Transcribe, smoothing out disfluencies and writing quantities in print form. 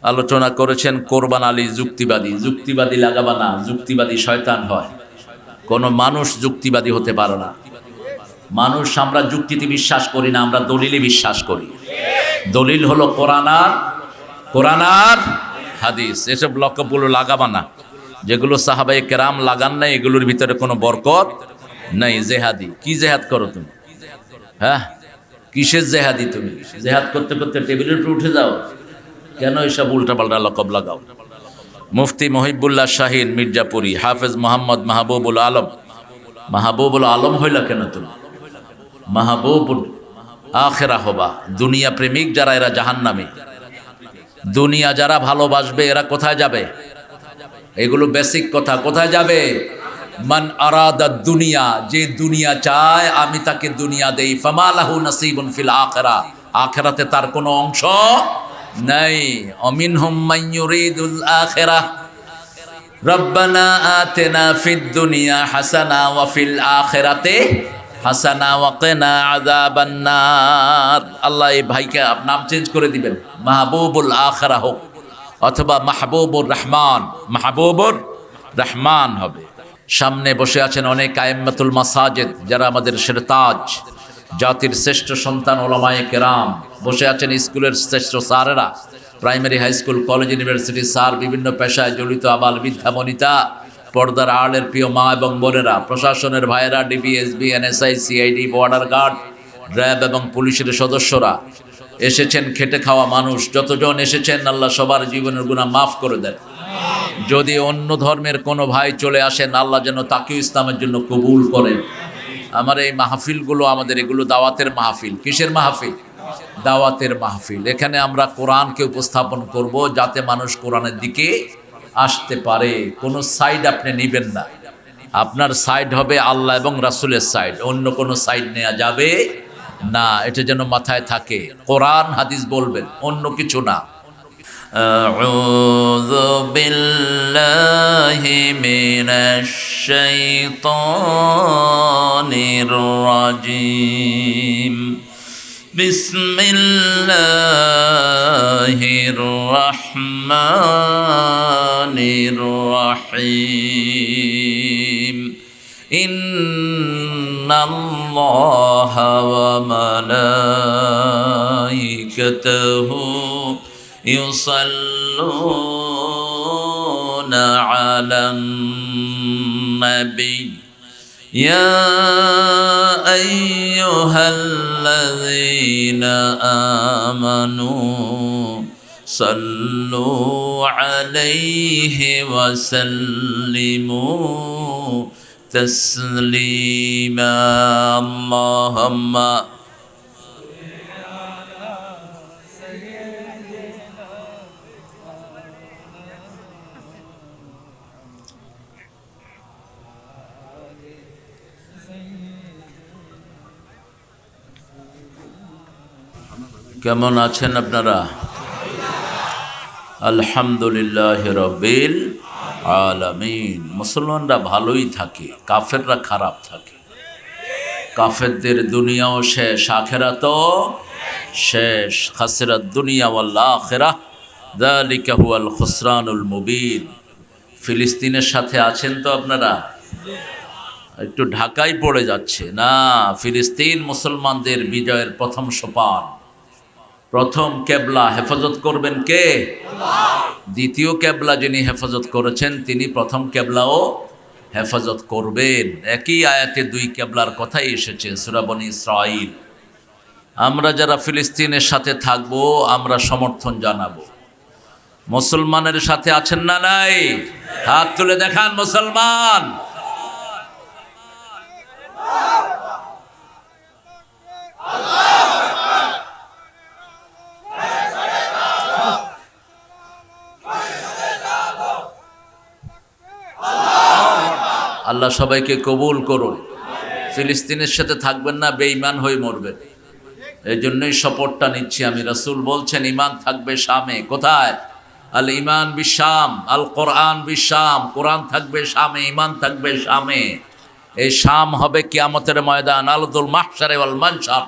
আলোচনা করেছেন কোরবান আলী যুক্তিবাদী। যুক্তিবাদী লাগাবা না, যুক্তিবাদী শয়তান হয়। কোনো মানুষ যুক্তিবাদী হতে পারে না। মানুষ, আমরা যুক্তিতে বিশ্বাস করি না, আমরা দলিলে বিশ্বাস করি। দলিল হলো কোরআন আর হাদিস। এসব লকবগুলো লাগাবা না, যেগুলো সাহাবায়ে কেরাম লাগান নাই, এগুলোর ভিতরে কোনো বরকত নাই। জেহাদি কি জেহাদ করো তুমি? হ্যাঁ, কিসের জেহাদি তুমি? জেহাদ করতে করতে টেবিলের উপরে উঠে যাও কেন? এসব উল্টাপাল্টা লকব লাগাও। মুফতি মহিবুল্লাহ শাহিন মির্জাপুরী, হাফেজ মোহাম্মদ মাহবুবুল আলম হইল কেন তুমি? মাহবুবুল আখেরা হবা। দুনিয়া প্রেমিক যারা, এরা জাহান্নামী। দুনিয়া যারা ভালোবাসবে, এরা কোথায় যাবে? এগুলো বেসিক কথা। কোথায় যাবে? মান আরাদা দুনিয়া, যে দুনিয়া চায় আমি তাকে দুনিয়া দেই। ফামা লাহু নাসিবুন ফিল আখিরা, আখিরাতে তার কোনো অংশ নাই। অমিনহুম মান ইউরিদুল আখিরাহ রব্বানা আতিনা ফিদ দুনিয়া হাসানা ওয়া ফিল আখিরাতি হাসানা ওয়া কিনা আযাবান নার। আল্লাহ এই ভাইকে নাম চেঞ্জ করে দিবেন, মাহবুবুল আখিরা হোক, অথবা মাহবুবুর রহমান হবে। সামনে বসে আছেন অনেক আইম্মাতুল মাসাজিদ, যারা আমাদের সেরতাজ, জাতির শ্রেষ্ঠ সন্তান ওলামায়ে কেরাম। বসে আছেন স্কুলের শ্রেষ্ঠ স্যারেরা, primary, high school, college, university sir, বিভিন্ন পেশায় জড়িত আবাল বৃদ্ধা বনিতা, পর্দার আড়ের প্রিয় মা এবং বোনেরা, প্রশাসনের ভাইয়েরা, DBSB, NSI, CID, border guard, RAB এবং পুলিশের সদস্যরা এসেছেন। খেটে খাওয়া মানুষ যতজন এসেছেন, আল্লাহ সবার জীবনের গুনাহ মাফ করে দেন। যদি অন্য ধর্মের কোনো ভাই চলে আসেন, আল্লাহ যেন তাকেও ইসলামের জন্য কবুল করেন। আমার এই মাহফিলগুলো, আমাদের এগুলো দাওয়াতের মাহফিল। কিসের মাহফিল? দাওয়াতের মাহফিল। এখানে আমরা কোরআনকে উপস্থাপন করব, যাতে মানুষ কোরআনের দিকে আসতে পারে। কোনো সাইড আপনি নেবেন না, আপনার সাইড হবে আল্লাহ এবং রাসূলের সাইড, অন্য কোনো সাইড নেওয়া যাবে না। এটা যেন মাথায় থাকে। কোরআন হাদিস বলবেন, অন্য কিছু না। আউযু বিল্লাহি মিনাশ শাইতানির রাজিম। বিসমিল্লাহির রহমানির রহিম। ইন্নাল্লাহা ওয়া মালাইকাতাহু ইউসাল্লুনা আলান নবী ইয়া আইয়ুহাল্লাযীনা আমানু সাল্লু আলাইহি ওয়া সাল্লিমু তাসলিমা। আল্লাহুম্মা কেমন আছেন আপনারা? আলহামদুলিল্লাহ রাব্বিল আলামিন। মুসলমানরা ভালোই থাকে, কাফেররা খারাপ থাকে। কাফেরদের দুনিয়াও শেষ, আখিরাতও শেষ। খাসিরাত দুনিয়া ওয়াল আখিরাহ, যালিকা হুয়াল খুসরানুল মুবিন। ফিলিস্তিনের সাথে আছেন তো আপনারা? একটু ঢাকায় পড়ে যাচ্ছে না। ফিলিস্তিন মুসলমানদের বিজয়ের প্রথম সোপান। প্রথম কেবলা হেফাজত করবেন কে? দ্বিতীয় কেবলা যিনি হেফাজত করেছেন, তিনি প্রথম কেবলাও হেফাজত করবেন। একই আয়াতে দুই কেবলার কথাই এসেছে, সূরা বনী ইসরাঈল। আমরা যারা ফিলিস্তিনের সাথে থাকব, আমরা সমর্থন জানাবো। মুসলমানের সাথে আছেন না নাই? হাত তুলে দেখান মুসলমান। আল্লাহ সবাইকে কবুল করুন। ফিলিস্তিনের সাথে থাকবেন না, বেঈমান হয়ে মরবেন। এই জন্যই শপথটা নিচ্ছি আমি। রাসূল বলছেন ঈমান থাকবে শামে। কোথায়? আল ঈমান বিশাম, আল কোরআন বিশাম। কোরআন থাকবে শামে, ঈমান থাকবে শামে। এই শাম হবে কিয়ামতের ময়দান, আরদুল মাহশার ওয়াল মানশার।